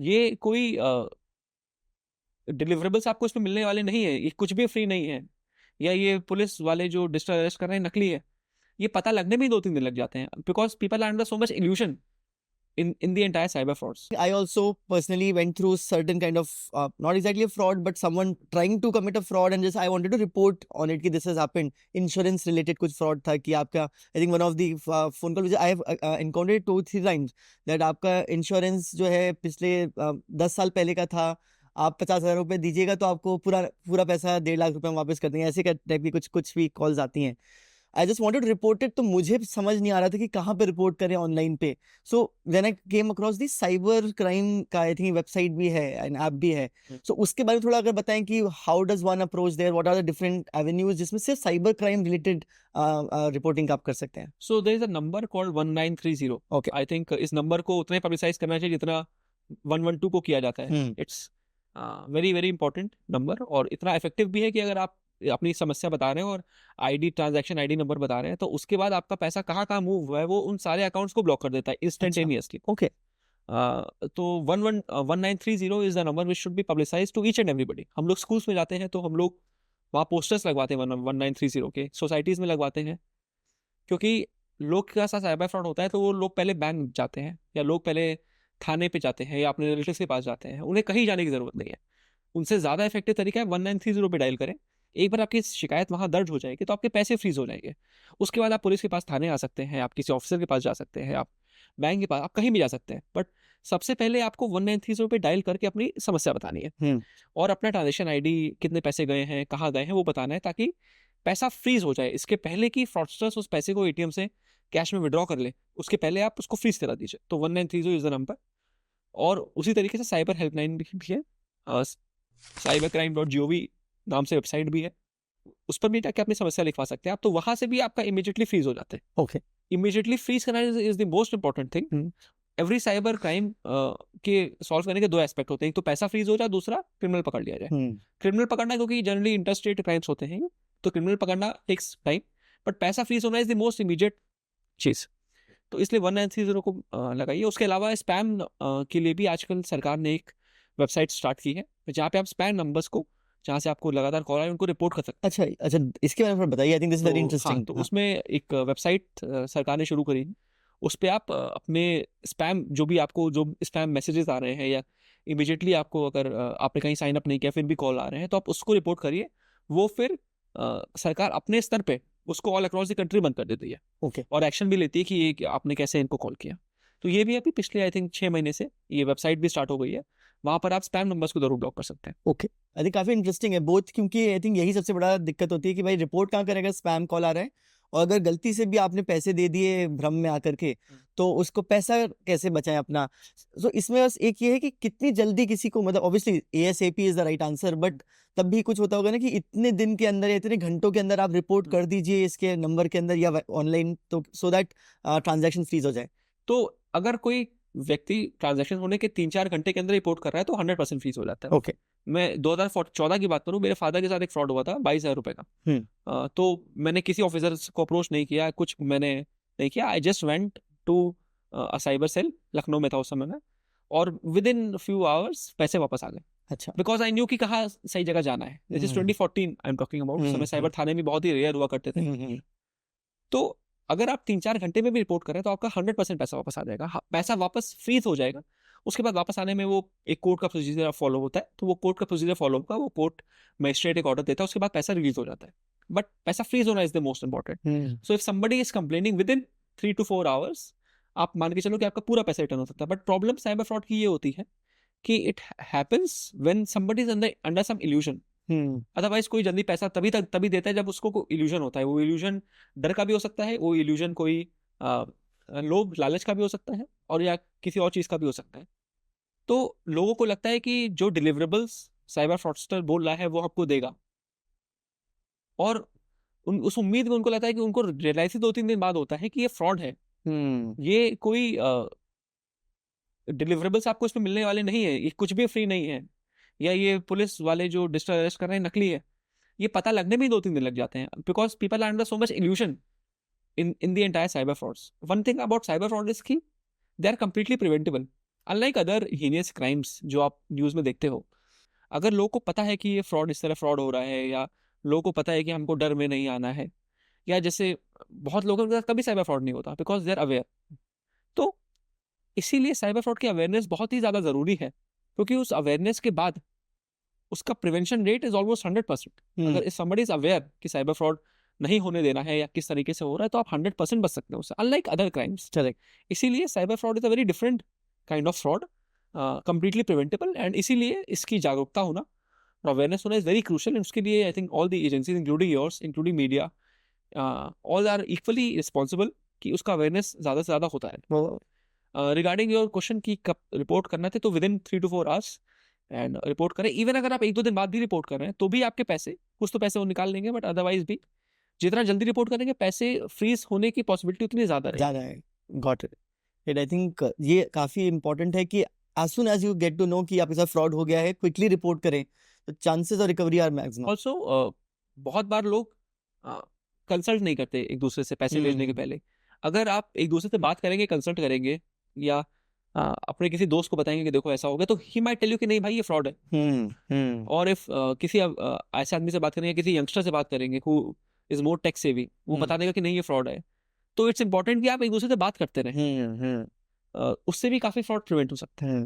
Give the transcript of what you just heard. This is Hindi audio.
ये कोई डिलीवरेबल्स आपको इसमें मिलने वाले नहीं है, ये कुछ भी फ्री नहीं है, या ये पुलिस वाले जो डिजिटल अरेस्ट कर रहे हैं नकली है, ये पता लगने में ही 2-3 दिन लग जाते हैं, because people are under so much illusion in the entire cyber frauds. I also personally went through certain kind of not exactly a fraud, but someone trying to commit a fraud, and just I wanted to report on it कि this has happened. Insurance related कुछ fraud था कि आपका I think one of the phone call which I have encountered 2-3 times that आपका insurance जो है पिछले 10 साल पहले का था, आप 50,000 रुपये दीजिएगा तो आपको पूरा पैसा 1.5 लाख रुपये वापस कर देंगे, ऐसे टाइप की कुछ भी कॉल्स आती हैं. I just wanted to report it, तो मुझे समझ नहीं आ रहा था कि कहाँ पे रिपोर्ट करें ऑनलाइन पे. So when I came across the cyber crime का आई थिंक वेबसाइट भी है एंड ऐप भी है, सो उसके बारे में थोड़ा अगर बताएं कि how does one approach there, what are the different avenues जिसमें सिर्फ साइबर क्राइम रिलेटेड रिपोर्टिंग आप कर सकते हैं. So there is a number called 1930. Okay. I think इस नंबर को उतने पब्लिसाइज करना चाहिए जितना 112 को किया जाता है. It's very very important number, और इतना इफेक्टिव भी है कि अगर आप अपनी समस्या बता रहे हैं और आईडी ट्रांजैक्शन आईडी नंबर बता रहे हैं, तो उसके बाद आपका पैसा कहाँ कहाँ मूव हुआ है वो उन सारे अकाउंट्स को ब्लॉक कर देता है इंस्टेंटेनियसली. ओके. तो 1930 is the number which should be publicise to each and everybody. हम लोग स्कूल्स में जाते हैं तो हम लोग वहाँ पोस्टर्स लगवाते हैं 1930 के, सोसाइटीज़ में लगवाते हैं, क्योंकि लोग के साथ साइबर फ्रॉड होता है तो वो लोग पहले बैंक जाते हैं, या लोग पहले थाने पे जाते हैं, या अपने रिलेटिव्स के पास जाते हैं, उन्हें कहीं जाने की ज़रूरत नहीं है. उनसे ज़्यादा इफेक्टिव तरीका है 1930 पे डायल करें. एक बार आपकी शिकायत वहाँ दर्ज हो जाएगी तो आपके पैसे फ्रीज हो जाएंगे. उसके बाद आप पुलिस के पास थाने आ सकते हैं, आप किसी ऑफिसर के पास जा सकते हैं, आप बैंक के पास, आप कहीं भी जा सकते हैं. बट सबसे पहले आपको 1930 पे डायल करके अपनी समस्या बतानी है, और अपना ट्रांजेक्शन आईडी, कितने पैसे गए हैं, कहाँ गए हैं, वो बताना है, ताकि पैसा फ्रीज हो जाए. इसके पहले कि फ्रॉडस्टर्स उस पैसे को एटीएम से कैश में विड्रॉ कर ले, उसके पहले आप उसको फ्रीज करा दीजिए. तो 1930 इज द नंबर. और उसी तरीके से साइबर हेल्पलाइन भी है, cybercrime.gov नाम से वेबसाइट भी है, उस पर भी जाके अपनी समस्या लिखवा सकते हैं आप, तो वहां से भी आपका इमीडिएटली फ्रीज हो जाते हैं. ओके. इमीडिएटली फ्रीज करना is the most important thing. Every cyber crime के सॉल्व करने के 2 एस्पेक्ट होते हैं, एक तो पैसा फ्रीज हो जाए, दूसरा क्रिमिनल पकड़ लिया जाए. क्रिमिनल पकड़ना क्योंकि जनरली इंटरस्टेट क्राइम्स होते हैं, तो क्रिमिनल पकड़ना टेक्स टाइम, बट पैसा फ्रीज होना इज द मोस्ट इमीडिएट चीज. तो इसलिए 1930 को लगाइए. उसके अलावा स्पैम के लिए भी आजकल सरकार ने एक वेबसाइट स्टार्ट की है, जहाँ पे आप स्पैम नंबर्स को, जहाँ से आपको लगातार कॉल आए, उनको रिपोर्ट कर सकते हैं. अच्छा, इसके बारे में बताइए. I think this is very interesting. तो उसमें एक वेबसाइट सरकार ने शुरू करी है, उस पर आप अपने स्पैम, जो स्पैम मैसेजेस आ रहे हैं, या इमीडिएटली आपको अगर आपने कहीं साइन अप नहीं किया फिर भी कॉल आ रहे हैं, तो आप उसको रिपोर्ट करिए. वो फिर सरकार अपने स्तर पे उसको ऑल अक्रॉस द कंट्री बंद कर देती है. ओके. और एक्शन भी लेती है कि आपने कैसे इनको कॉल किया. तो ये भी अभी पिछले आई थिंक 6 महीने से ये वेबसाइट भी स्टार्ट हो गई है, वहां पर आप स्पैम नंबर्स को जरूर ब्लॉक कर सकते हैं. ओके. आई थिंक काफी इंटरेस्टिंग है बोथ, क्योंकि आई थिंक यही सबसे बड़ा दिक्कत होती है कि भाई रिपोर्ट कहाँ करेगा, स्पैम कॉल आ रहा है, और अगर गलती से भी आपने पैसे दे दिए भ्रम में आकर के, तो उसको पैसा कैसे बचाएं अपना. तो इसमें बस एक ये है कि कितनी जल्दी किसी को, मतलब obviously ASAP is the right answer, but तब भी कुछ होता होगा ना कि इतने दिन के अंदर या इतने घंटों के अंदर आप रिपोर्ट कर दीजिए इसके नंबर के अंदर या ऑनलाइन, तो सो दैट ट्रांजैक्शन फ्रीज हो जाए. तो अगर कोई व्यक्ति ट्रांजैक्शन होने के 3-4 घंटे के अंदर रिपोर्ट कर रहा है तो 100% फ्रीज हो जाता है. ओके. मैं 2014 की बात करूं, मेरे फादर के साथ एक फ्रॉड हुआ था 22,000 रुपए का. तो मैंने किसी ऑफिसर को अप्रोच नहीं किया, कुछ मैंने नहीं किया. I just went to a cyber cell, Lucknow में था उस समय में, और विद इन फ्यू आवर्स पैसे वापस आ गए. अच्छा. बिकॉज आई न्यू कि कहाँ सही जगह जाना है. This is 2014 I am talking about. उस समय साइबर थाने में बहुत ही रेयर हुआ करते थे. तो अगर आप 3-4 घंटे में भी रिपोर्ट करें तो आपका 100% पैसा वापस आ जाएगा. पैसा वापस फ्रीज हो जाएगा. उसके बाद वापस आने में वो एक कोर्ट का प्रोसीजर फॉलो होता है, तो वो कोर्ट का प्रोसीजर फॉलो होगा, वो कोर्ट मजिस्ट्रेट एक ऑर्डर देता है, उसके बाद पैसा रिलीज हो जाता है. बट पैसा फ्रीज होना is the most important. So if somebody is complaining with in 3 to 4 hours, आप मान के चलो कि आपका पूरा पैसा रिटर्न हो सकता है. बट प्रॉब्लम साइबर फ्रॉड की ये होती है कि it happens when somebody is under some illusion. Otherwise कोई जल्दी पैसा तभी देता है जब उसको इल्यूजन होता है. वो इल्यूजन डर का भी हो सकता है, वो इल्यूजन कोई लोभ लालच का भी हो सकता है, और या किसी और चीज का भी हो सकता है. तो लोगों को लगता है कि जो डिलीवरेबल्स साइबर फ्रॉडस्टर बोल रहा है वो आपको देगा, और उस उम्मीद में उनको लगता है कि उनको रियलाइज 2-3 दिन बाद होता है कि ये फ्रॉड है. ये कोई डिलीवरेबल्स आपको इसमें मिलने वाले नहीं है, ये कुछ भी फ्री नहीं है, या ये पुलिस वाले जो डिजिटल अरेस्ट कर रहे हैं नकली है. ये पता लगने में ही 2-3 दिन लग जाते हैं, because people are under so much illusion in the entire cyber frauds. One thing about cyber fraud is कि they are completely preventable. Unlike other heinous crimes जो आप न्यूज़ में देखते हो, अगर लोगों को पता है कि ये फ्रॉड, इस तरह फ्रॉड हो रहा है, या लोगों को पता है कि हमको डर में नहीं आना है, या जैसे बहुत लोगों के साथ कभी साइबर फ्रॉड नहीं होता बिकॉज दे आर अवेयर। तो इसीलिए साइबर फ्रॉड की अवेयरनेस बहुत ही ज़्यादा ज़रूरी है, क्योंकि उस अवेयरनेस के बाद उसका प्रिवेंशन रेट इज ऑलमोस्ट 100%। अगर इफ समबडी इज अवेयर कि साइबर फ्रॉड नहीं होने देना है या किस तरीके से हो रहा है, तो आप 100% बच सकते हो उससे, अनलाइक अदर क्राइम्स। Correct. इसीलिए cyber fraud is a very different kind of fraud, completely preventable, and इसीलिए इसकी जागरूकता होना और अवेयरनेस होना इज वेरी क्रूशियल। एंड उसके लिए I think all the agencies including yours, including media, all are equally responsible कि उसका अवेयरनेस ज़्यादा से ज़्यादा होता है। रिगार्डिंग योर क्वेश्चन की कब रिपोर्ट करना थे, तो with in 3 to 4 hours and report करें। इवन अगर आप 1-2 दिन बाद भी रिपोर्ट कर रहे हैं तो भी आपके पैसे, कुछ तो पैसे वो निकाल लेंगे, बट अदरवाइज भी जितना जल्दी रिपोर्ट करेंगे, पैसे फ्रीज होने की पॉसिबिलिटी उतनी ज़्यादा रहेगी। ज़्यादा है। Got it. And I think ये काफ़ी इंपॉर्टेंट है कि as soon as you get to know कि आपके साथ फ्रॉड हो गया है, क्विकली रिपोर्ट करें, तो chances of recovery are maximum. Also बहुत बार लोग कंसल्ट नहीं करते एक दूसरे से पैसे भेजने के पहले। अगर आप एक दूसरे से बात करेंगे, कंसल्ट करेंगे, या अपने किसी दोस्त को बताएंगे कि देखो ऐसा हो गया, तो ही माइट टेल यू कि नहीं भाई ये फ्रॉड है। और इफ किसी ऐसे आदमी से बात करेंगे, किसी यंगस्टर से बात करेंगे who is more tech savvy, वो बता देगा कि नहीं ये फ्रॉड है। तो इट्स इंपॉर्टेंट कि आप एक दूसरे से बात करते रहें, उससे भी काफी फ्रॉड प्रिवेंट हो सकता है।